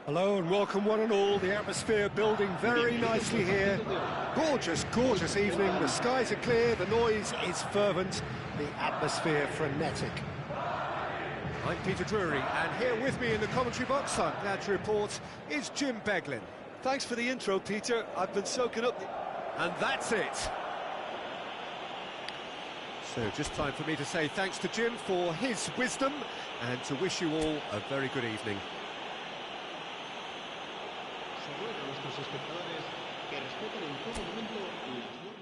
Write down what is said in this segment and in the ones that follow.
Hello and welcome one and all. The atmosphere building very nicely here. Gorgeous, gorgeous evening. The skies are clear, the noise is fervent, the atmosphere frenetic. I'm Peter Drury, and here with me in the commentary box, I'm glad to report, is Jim Beglin. Thanks for the intro, Peter. I've been soaking up And that's it. So just time for me to say thanks to Jim for his wisdom and to wish you all a very good evening. A nuestros espectadores que respeten en todo momento las normas.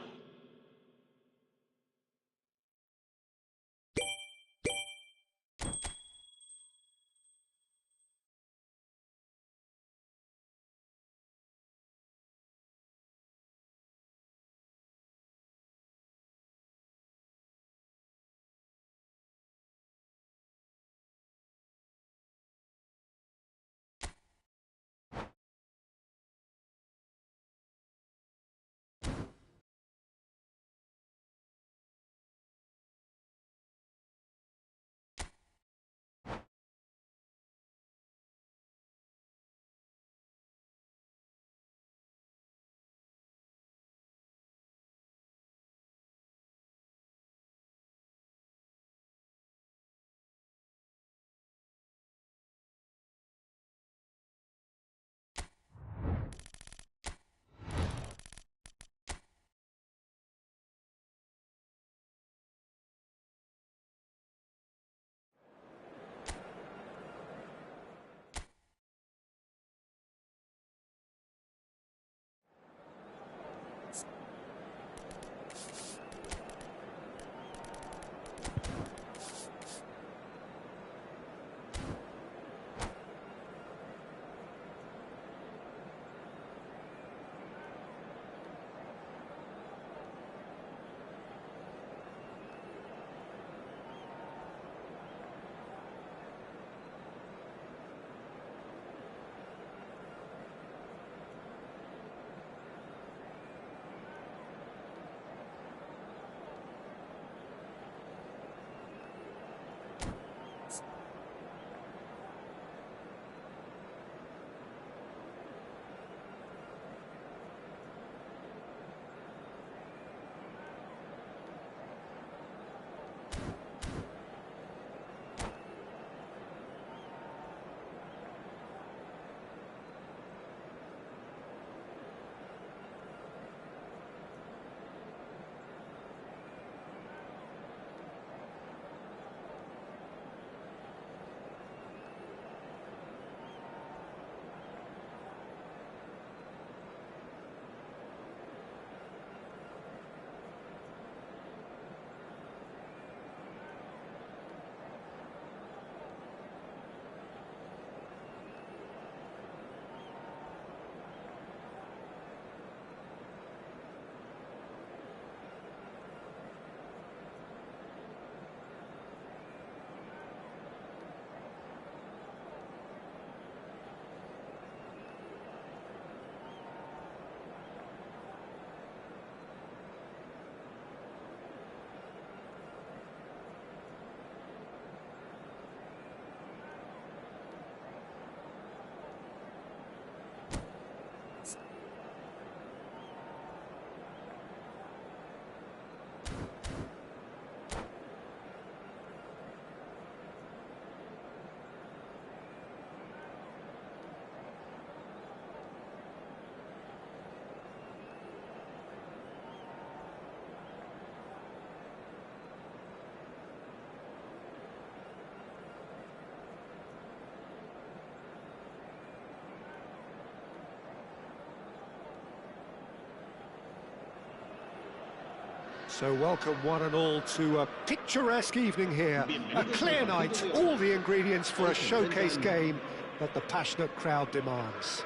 So welcome one and all to a picturesque evening here. A clear night, all the ingredients for a showcase game that the passionate crowd demands.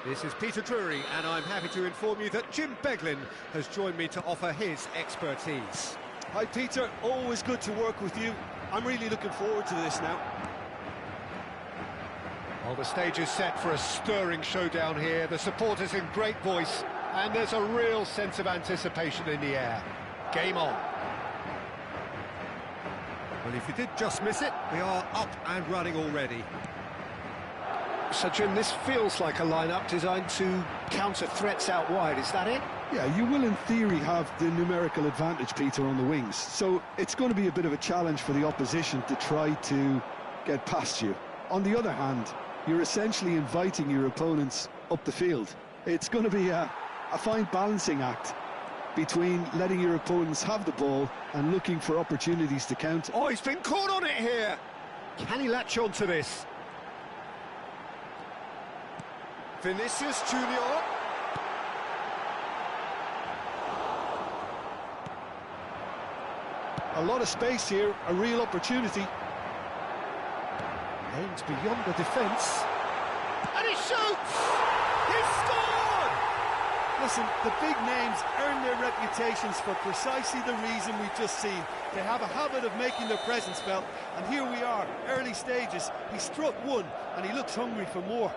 This is Peter Drury, and I'm happy to inform you that Jim Beglin has joined me to offer his expertise. Hi Peter, always good to work with you. I'm really looking forward to this now. Well, the stage is set for a stirring showdown here. The supporters in great voice, and there's a real sense of anticipation in the air. Game on. Well, if you did just miss it, we are up and running already. So, Jim, this feels like a lineup designed to counter threats out wide, is that it? Yeah, you will in theory have the numerical advantage, Peter, on the wings. So it's going to be a bit of a challenge for the opposition to try to get past you. On the other hand, you're essentially inviting your opponents up the field. It's going to be a fine balancing act between letting your opponents have the ball and looking for opportunities to counter. Oh, he's been caught on it here! Can he latch on to this? Vinicius Junior. A lot of space here, a real opportunity. Aims beyond the defence. And he shoots! He scored! Listen, the big names earn their reputations for precisely the reason we've just seen. They have a habit of making their presence felt, and here we are, early stages. He struck one, and he looks hungry for more.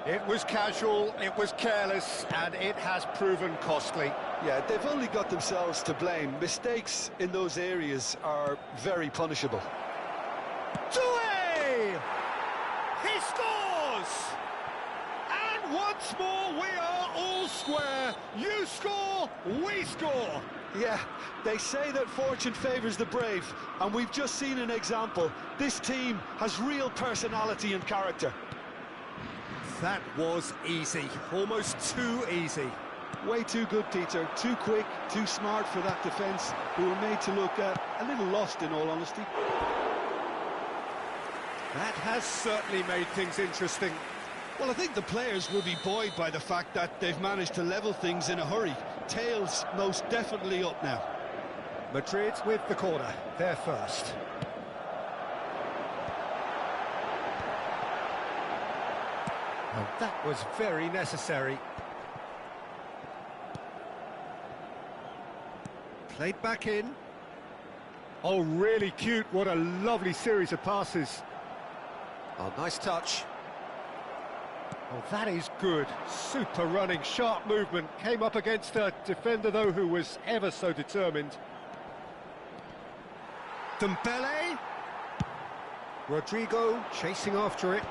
It was casual, it was careless, and it has proven costly. Yeah, they've only got themselves to blame. Mistakes in those areas are very punishable. Douay! He scores! And once more we are all square. You score, we score. Yeah, they say that fortune favours the brave, and we've just seen an example. This team has real personality and character. That was easy, almost too easy. Way too good, Peter. Too quick, too smart for that defence, who were made to look a little lost, in all honesty. That has certainly made things interesting. Well, I think the players will be buoyed by the fact that they've managed to level things in a hurry. Tails most definitely up now. Madrid with the corner, they're first. And that was very necessary. Played back in. Oh, really cute. What a lovely series of passes. Oh, nice touch. Oh, that is good. Super running, sharp movement. Came up against a defender, though, who was ever so determined. Dembele. Rodrigo chasing after it.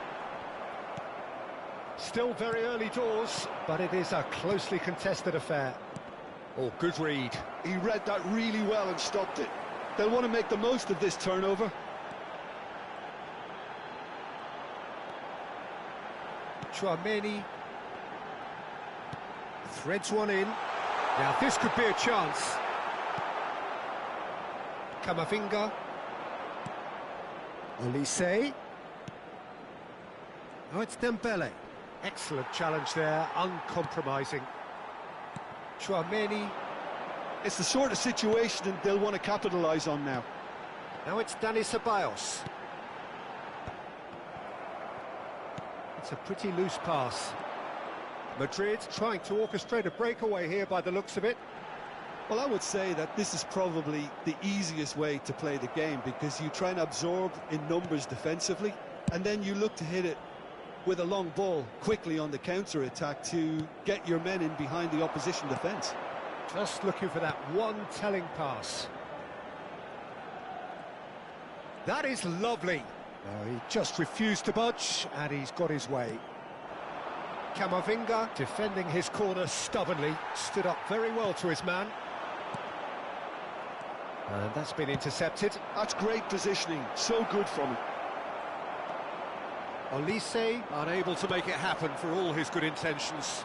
Still very early doors, but it is a closely contested affair. Oh, good read. He read that really well and stopped it. They'll want to make the most of this turnover. Chouameni threads one in. Now this could be a chance. Camavinga. Olise. Oh, it's Dembele. Excellent challenge there, uncompromising. Chouameni. It's the sort of situation they'll want to capitalise on now. Now it's Dani Ceballos. It's a pretty loose pass. Madrid trying to orchestrate a breakaway here by the looks of it. Well, I would say that this is probably the easiest way to play the game, because you try and absorb in numbers defensively, and then you look to hit it with a long ball quickly on the counter-attack to get your men in behind the opposition defence. Just looking for that one telling pass. That is lovely. No, he just refused to budge, and he's got his way. Camavinga defending his corner stubbornly, stood up very well to his man. And that's been intercepted. That's great positioning, so good from him. Olise Unable to make it happen for all his good intentions.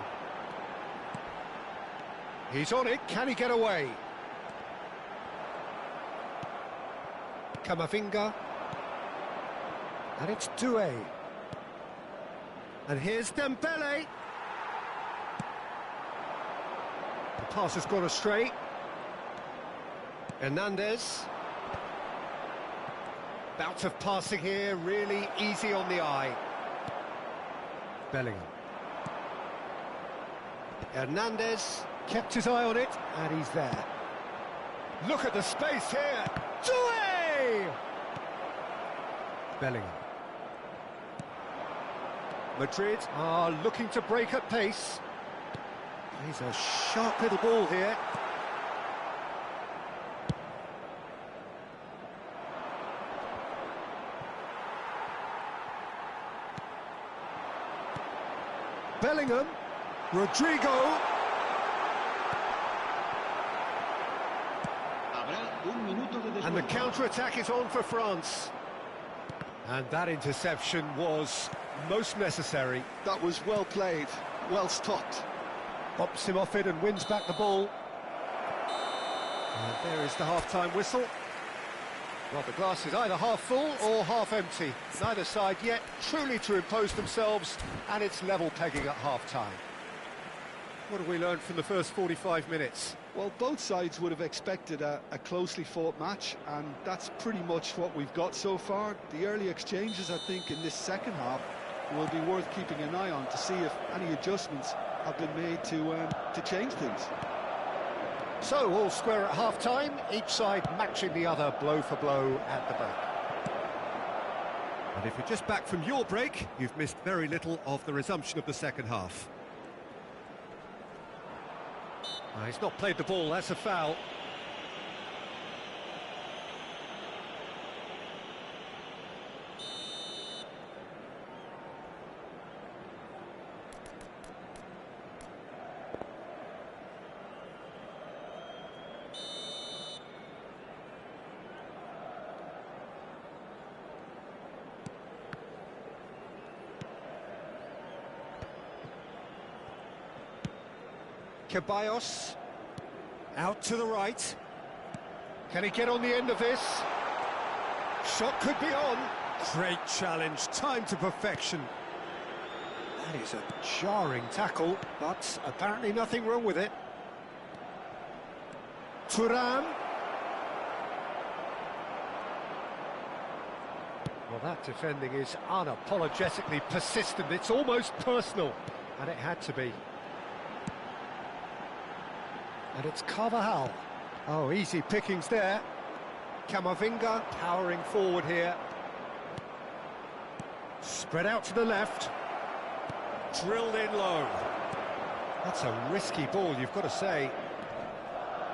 He's on it, can he get away? Camavinga. And it's Douay. And here's Dembele. pass has gone astray. Hernandez. Bout of passing here, really easy on the eye. Bellingham. Hernandez kept his eye on it, and he's there. Look at the space here. Doué! Bellingham. Madrid are looking to break at pace. He's a sharp little ball here. Bellingham, Rodrigo. And the counter-attack is on for France. And that interception was most necessary. That was well played, well stopped. Bops him off it and wins back the ball. And there is the half-time whistle. Well, the glass is either half full or half empty. Neither side yet truly to impose themselves, and it's level pegging at half-time. What have we learned from the first 45 minutes? Well, both sides would have expected a closely fought match, and that's pretty much what we've got so far. The early exchanges, I think, in this second half will be worth keeping an eye on to see if any adjustments have been made to change things. So, all square at half-time, each side matching the other blow for blow at the break. And if you're just back from your break, you've missed very little of the resumption of the second half. He's not played the ball, that's a foul. Ceballos, out to the right. Can he get on the end of this? Shot could be on. Great challenge, time to perfection. That is a jarring tackle, but apparently nothing wrong with it. Thuram. Well, that defending is unapologetically persistent. It's almost personal, and it had to be. And it's Carvajal. Oh, easy pickings there. Camavinga powering forward here. Spread out to the left. Drilled in low. That's a risky ball, you've got to say.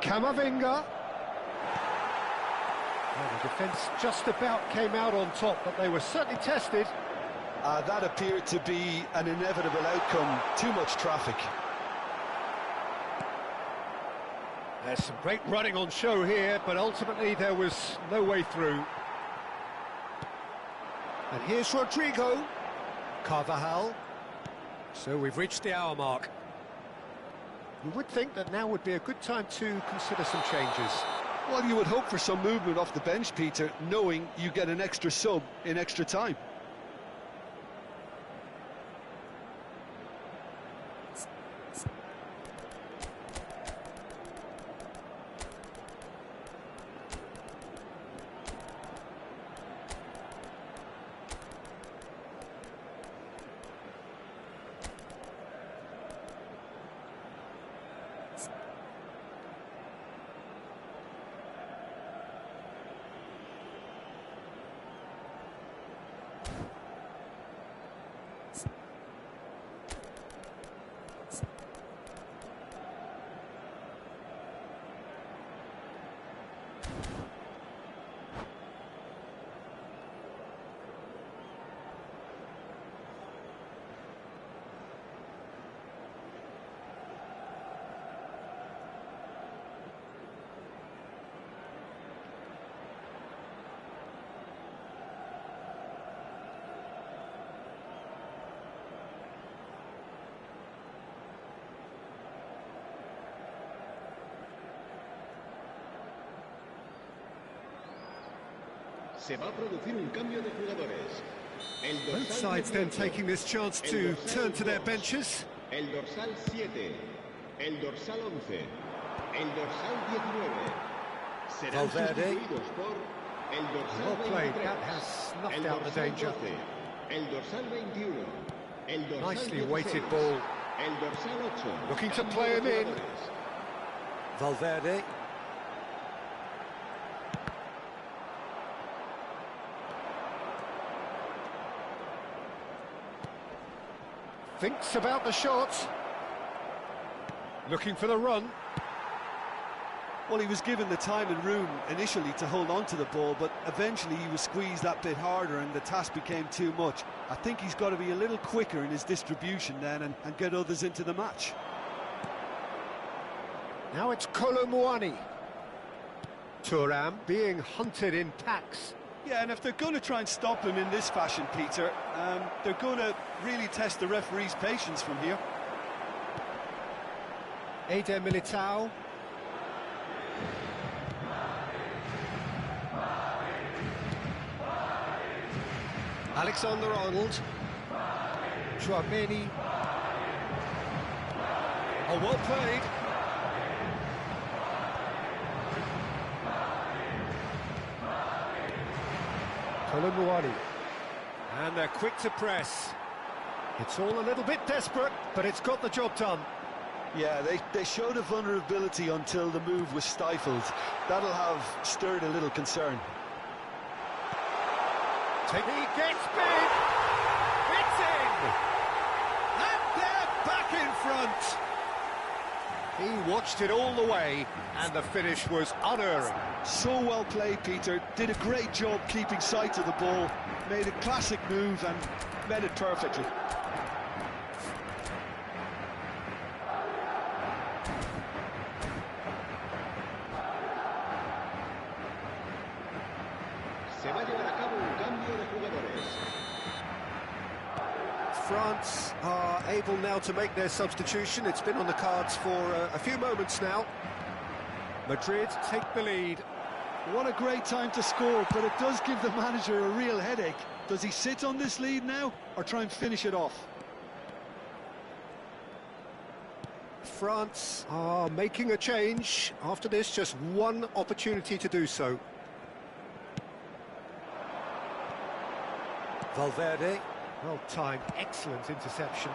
Camavinga. Well, the defence just about came out on top, but they were certainly tested. That appeared to be an inevitable outcome. Too much traffic. There's some great running on show here, but ultimately there was no way through. And here's Rodrigo. Carvajal. So we've reached the hour mark. You would think that now would be a good time to consider some changes. Well, you would hope for some movement off the bench, Peter, knowing you get an extra sub in extra time. Se va a producir un cambio de jugadores. Both sides then taking this chance to turn to their benches. El dorsal 7, el dorsal 11, el dorsal 19. Serán Valverde. sustituidos por el dorsal Well played, 23, that has snuffed el out the dorsal danger. 12, el dorsal 21, el dorsal Nicely 16, weighted ball. el dorsal 8. Looking to Cambio play de him in. jugadores. Valverde. Thinks about the shot. Looking for the run. Well, he was given the time and room initially to hold on to the ball, but eventually he was squeezed that bit harder and the task became too much. I think he's got to be a little quicker in his distribution then and get others into the match. Now it's Kolomuani. Thuram being hunted in packs. Yeah, and if they're going to try and stop him in this fashion, Peter, they're going to really test the referee's patience from here. Eder Militao. Alexander-Arnold. Chouameni. Oh, well played. Kolomuani. And they're quick to press. It's all a little bit desperate, but it's got the job done. Yeah, they showed a vulnerability until the move was stifled. That'll have stirred a little concern. He gets big. It's in. And they're back in front. He watched it all the way, and the finish was unerring. So well played, Peter. Did a great job keeping sight of the ball. Made a classic move and met it perfectly. Se va a llevar a cabo un cambio de jugadores. France are able now to make their substitution. It's been on the cards for a few moments now. Madrid take the lead. What a great time to score, but it does give the manager a real headache. Does he sit on this lead now, or try and finish it off? France are making a change. After this, just one opportunity to do so. Valverde, well timed, excellent interception.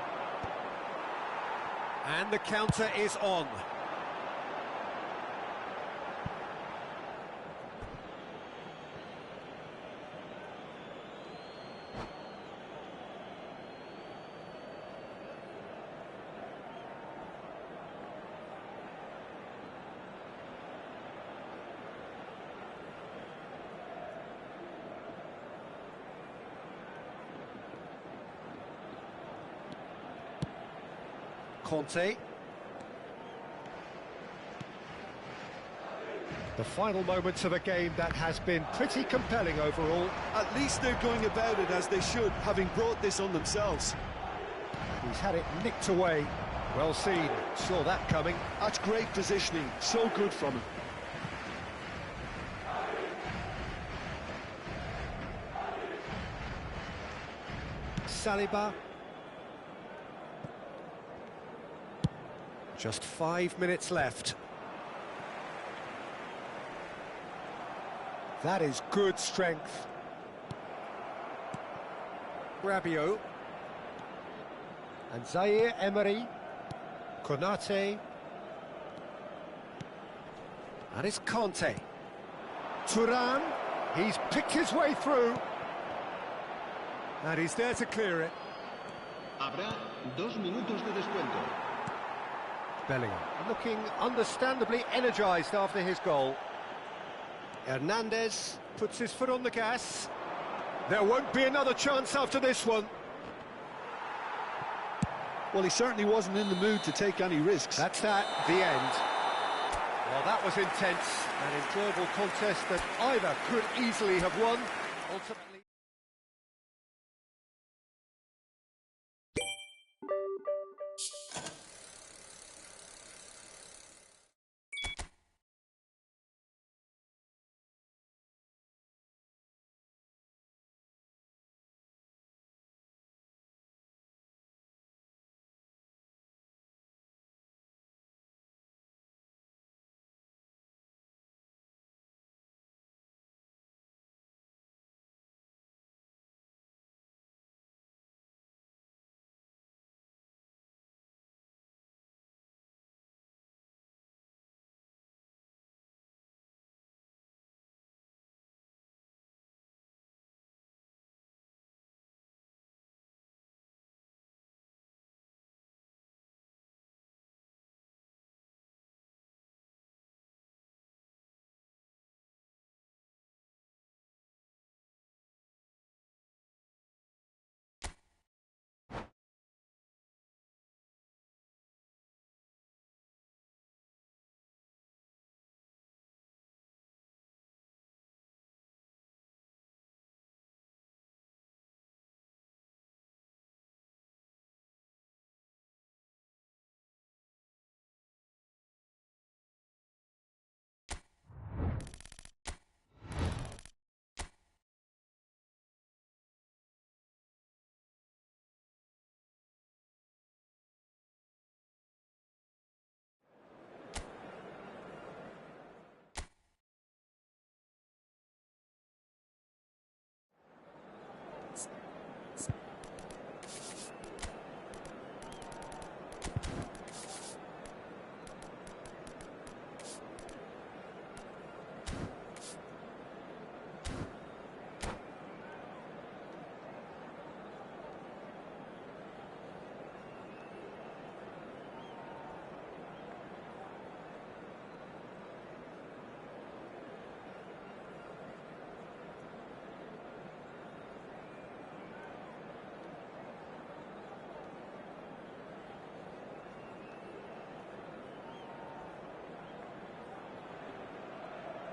And the counter is on. Conte. The final moments of a game that has been pretty compelling overall. At least they're going about it as they should, having brought this on themselves. He's had it nicked away. Well seen, saw that coming. That's great positioning, so good from him. Saliba. Just 5 minutes left. That is good strength. Rabiot. And Zaire Emery. Konate. And it's Conte. Thuram. He's picked his way through. And he's there to clear it. Habrá 2 minutos de descuento. Bellingham looking understandably energised after his goal. Hernandez puts his foot on the gas. There won't be another chance after this one. Well, he certainly wasn't in the mood to take any risks. That's that, the end. Well, that was intense, an enjoyable contest that either could easily have won. Ultimately.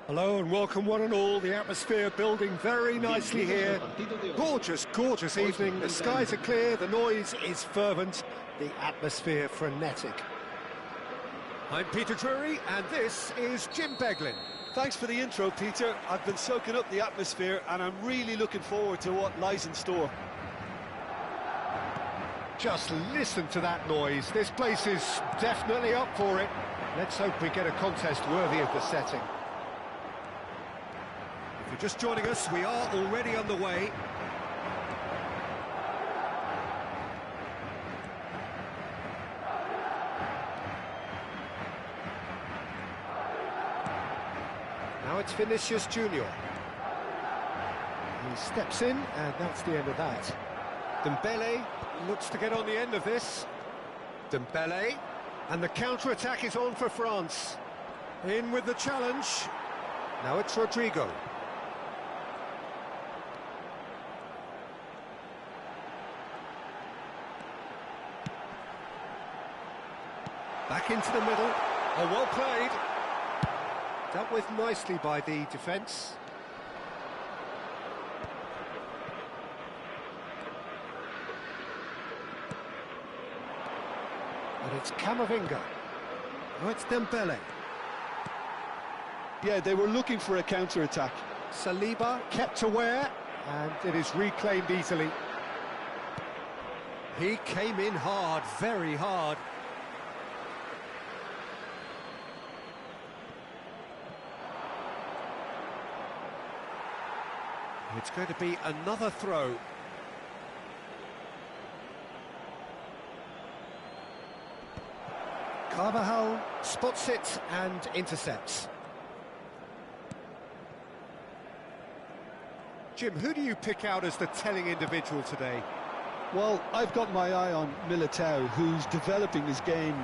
Hello and welcome one and all. The atmosphere building very nicely here. Gorgeous, gorgeous evening. The skies are clear, the noise is fervent, the atmosphere frenetic. I'm Peter Drury and this is Jim Beglin. Thanks for the intro, Peter. I've been soaking up the atmosphere and I'm really looking forward to what lies in store. Just listen to that noise. This place is definitely up for it. Let's hope we get a contest worthy of the setting. If you're just joining us, we are already underway. Now it's Vinicius Junior. He steps in, and that's the end of that. Dembele looks to get on the end of this. Dembele, and the counter-attack is on for France. In with the challenge. Now it's Rodrigo. Back into the middle. Oh, well played. Dealt with nicely by the defence. And it's Camavinga. Oh, it's Dembele. Yeah, they were looking for a counter-attack. Saliba kept aware, and it is reclaimed easily. He came in hard, very hard. It's going to be another throw. Carvajal spots it and intercepts. Jim, who do you pick out as the telling individual today? Well, I've got my eye on Militao, who's developing his game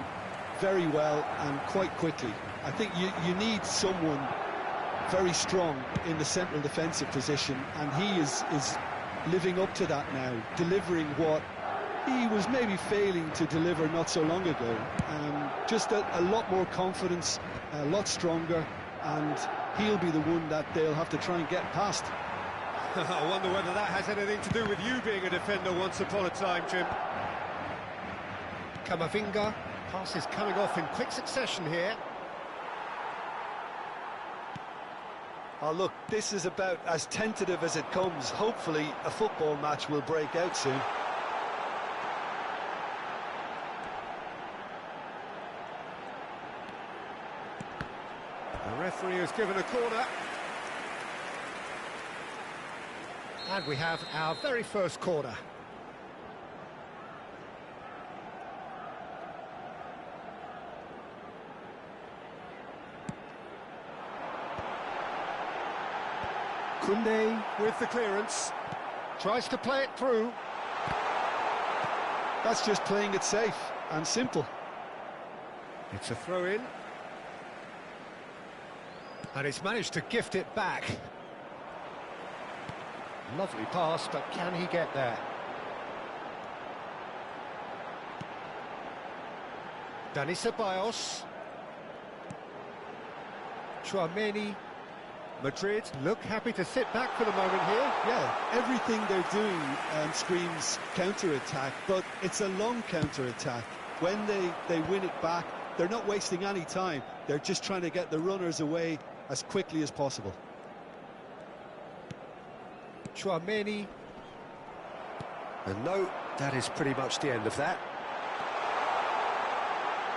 very well and quite quickly. I think you need someone very strong in the central defensive position, and he is living up to that now, delivering what he was maybe failing to deliver not so long ago. Just a lot more confidence, a lot stronger, and he'll be the one that they'll have to try and get past. I wonder whether that has anything to do with you being a defender once upon a time, Jim. Camavinga, passes coming off in quick succession here. Oh, look, this is about as tentative as it comes. Hopefully, a football match will break out soon. The referee has given a corner. And we have our very first corner. Koundé with the clearance, tries to play it through. That's just playing it safe and simple. It's a throw-in. And he's managed to gift it back. Lovely pass, but can he get there? Dani Ceballos. Tchouaméni. Madrid look happy to sit back for the moment here. Yeah, everything they're doing screams counter-attack, but it's a long counter-attack. When they win it back, they're not wasting any time. They're just trying to get the runners away as quickly as possible. Tchouaméni. And no, that is pretty much the end of that.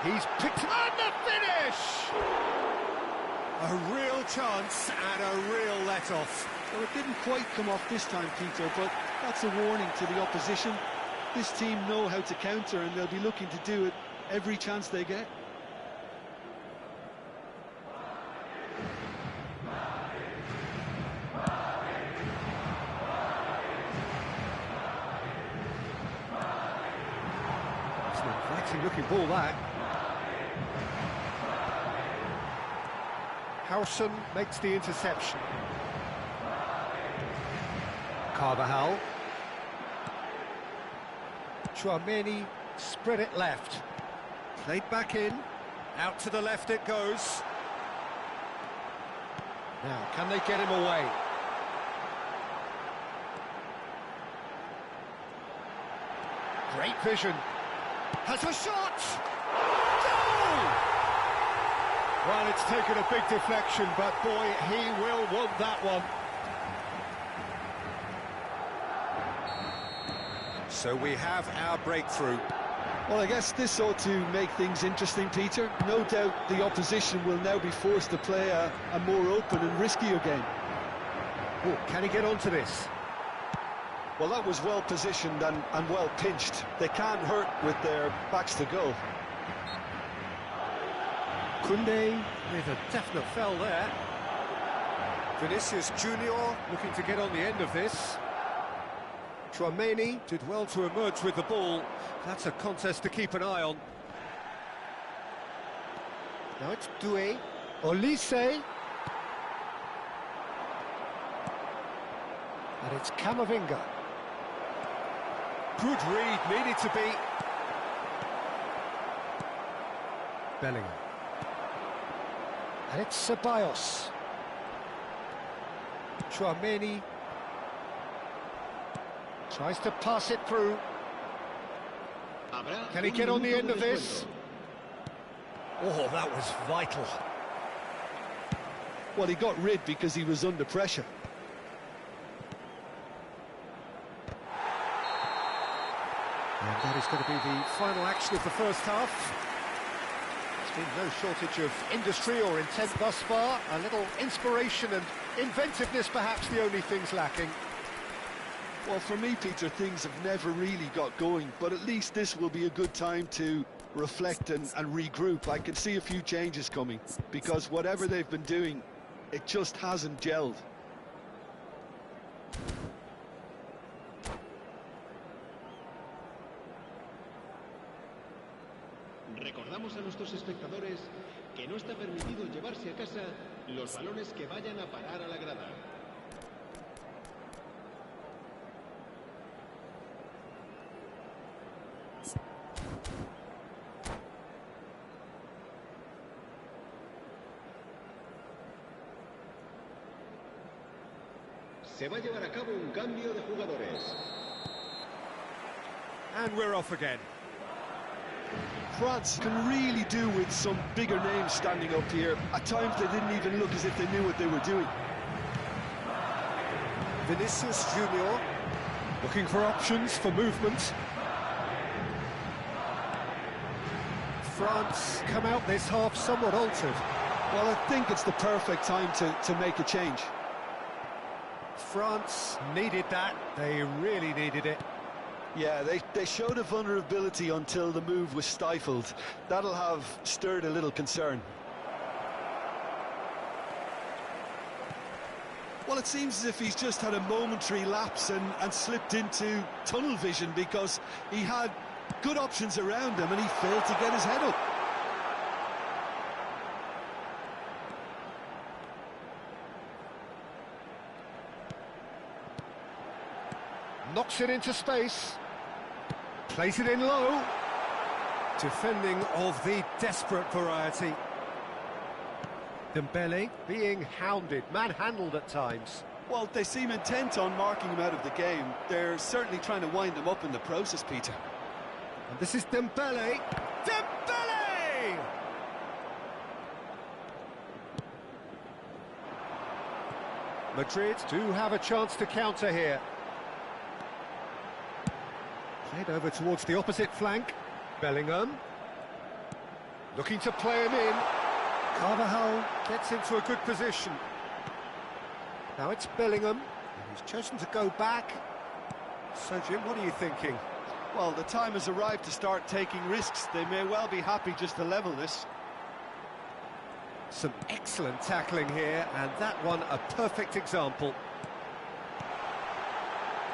He's picked on the finish! A real chance and a real let-off. Well, it didn't quite come off this time, Peter, but that's a warning to the opposition. This team know how to counter, and they'll be looking to do it every chance they get. It's an inviting looking ball, that. Howson makes the interception. Carvajal. Tchouaméni spread it left. Played back in. Out to the left it goes. Now, can they get him away? Great vision. Has a shot! Goal! Well, it's taken a big deflection, but boy, he will want that one. So we have our breakthrough. Well, I guess this ought to make things interesting, Peter. No doubt the opposition will now be forced to play a more open and riskier game. Oh, can he get onto this? Well, that was well positioned and well pinched. They can't hurt with their backs to goal. Koundé with a definite foul there. Vinicius Junior looking to get on the end of this. Tchouaméni did well to emerge with the ball. That's a contest to keep an eye on. Now it's Doué. Olise. And it's Camavinga. Good read, needed to be. Bellingham. And it's Ceballos. Tchouaméni tries to pass it through. Can he get on the end of this? Oh, that was vital. Well, he got rid because he was under pressure. And that is going to be the final action of the first half. There's been no shortage of industry or intent thus far. A little inspiration and inventiveness, perhaps the only things lacking. Well, for me, Peter, things have never really got going, but at least this will be a good time to reflect and regroup. I can see a few changes coming, because whatever they've been doing, it just hasn't gelled. Recordamos a nuestros espectadores que no está permitido llevarse a casa los balones que vayan a parar a la grada. Se va a llevar a cabo un cambio de jugadores. And we're off again. France can really do with some bigger names standing up here. At times they didn't even look as if they knew what they were doing. Vinicius Junior looking for options for movement. France come out this half somewhat altered. Well, I think it's the perfect time to make a change. France needed that. They really needed it. Yeah, they showed a vulnerability until the move was stifled. That'll have stirred a little concern. Well, it seems as if he's just had a momentary lapse and slipped into tunnel vision, because he had good options around him and he failed to get his head up. Knocks it into space. Plays it in low. Defending of the desperate variety. Dembele being hounded, manhandled at times. Well, they seem intent on marking him out of the game. They're certainly trying to wind him up in the process, Peter. And this is Dembele. Dembele! Madrid do have a chance to counter here. Played over towards the opposite flank. Bellingham. Looking to play him in. Carvajal gets into a good position. Now it's Bellingham. And he's chosen to go back. So, Jim, what are you thinking? Well, the time has arrived to start taking risks. They may well be happy just to level this. Some excellent tackling here, and that one a perfect example.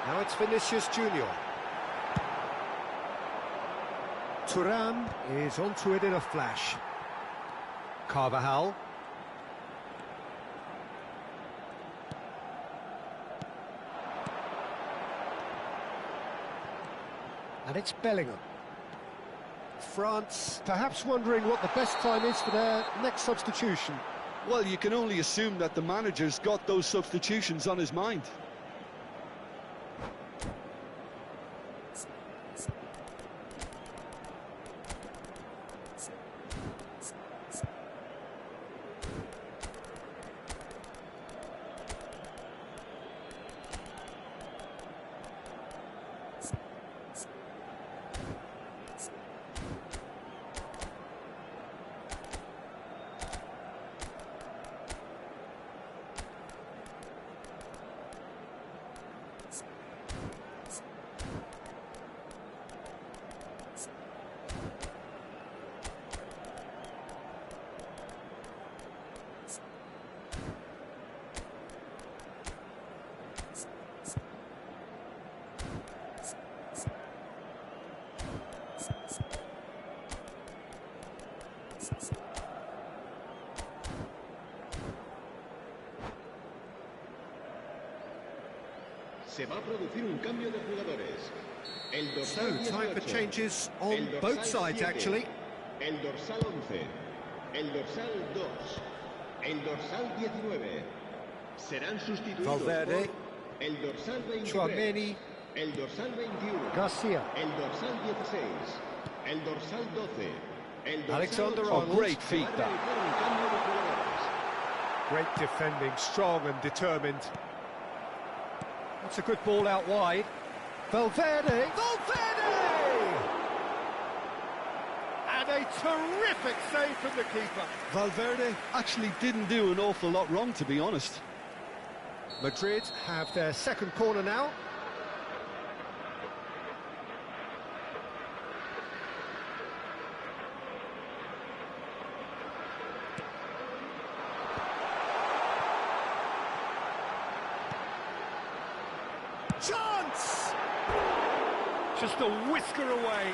Now it's Vinicius Junior. Thuram is onto it in a flash. Carvajal. And it's Bellingham. France perhaps wondering what the best time is for their next substitution. Well, you can only assume that the manager's got those substitutions on his mind. Se va a producir un cambio de jugadores. El So, dorsal time for 18, changes on el dorsal both sides, 7, actually. El dorsal 11, el dorsal 2, el dorsal 19. Serán sustituidos Valverde, por el dorsal 23, Chouameni, el dorsal 21, Garcia, el dorsal 16, el dorsal 12, el dorsal Alexander-Arnold. ocho. Great feat, Se va a realizar un cambio de jugadores. Great defending, strong and determined. That's a good ball out wide. Valverde! And a terrific save from the keeper. Valverde actually didn't do an awful lot wrong, to be honest. Madrid have their second corner now. Chance! Just a whisker away.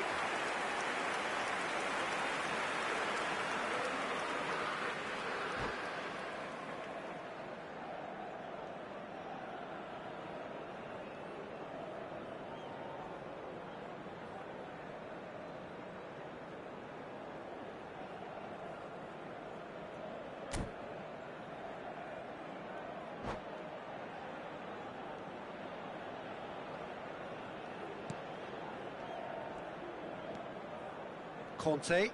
Conte,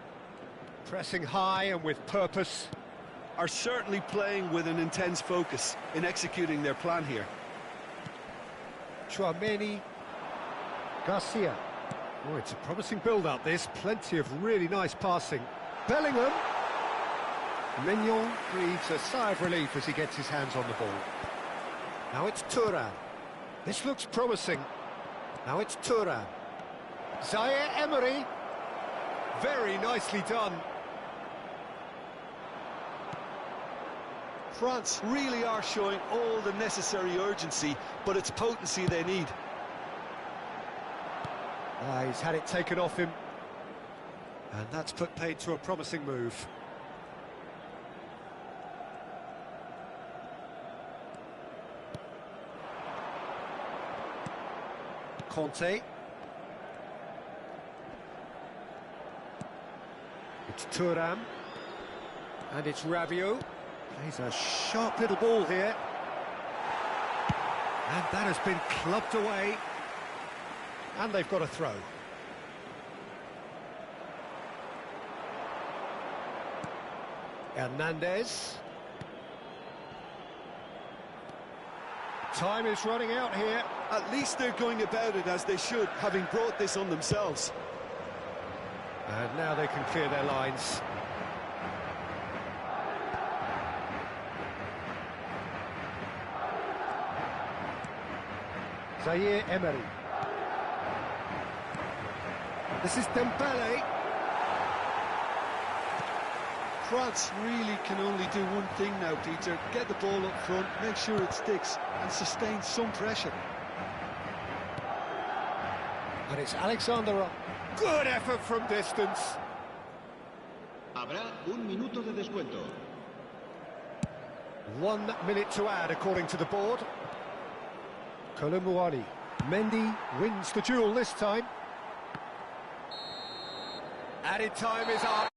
pressing high and with purpose. Are certainly playing with an intense focus in executing their plan here. Chouameni, Garcia. Oh, it's a promising build-up, this. Plenty of really nice passing. Bellingham. Mignon breathes a sigh of relief as he gets his hands on the ball. Now it's Thuram. This looks promising. Now it's Thuram. Zaire Emery. Very nicely done. France really are showing all the necessary urgency, but it's potency they need. He's had it taken off him. And that's put paid to a promising move. Conte. It's Thuram. And it's Rabiot. Plays a sharp little ball here. And that has been clubbed away. And they've got a throw. Hernandez. Time is running out here. At least they're going about it as they should, having brought this on themselves. And now they can clear their lines. Zaire Emery. This is Dembele. France really can only do one thing now, Peter. Get the ball up front, make sure it sticks, and sustain some pressure. And it's Alexander. Good effort from distance. Habrá un minuto de descuento. 1 minute to add, according to the board. Kolumuani. Mendy wins the duel this time. Added time is up.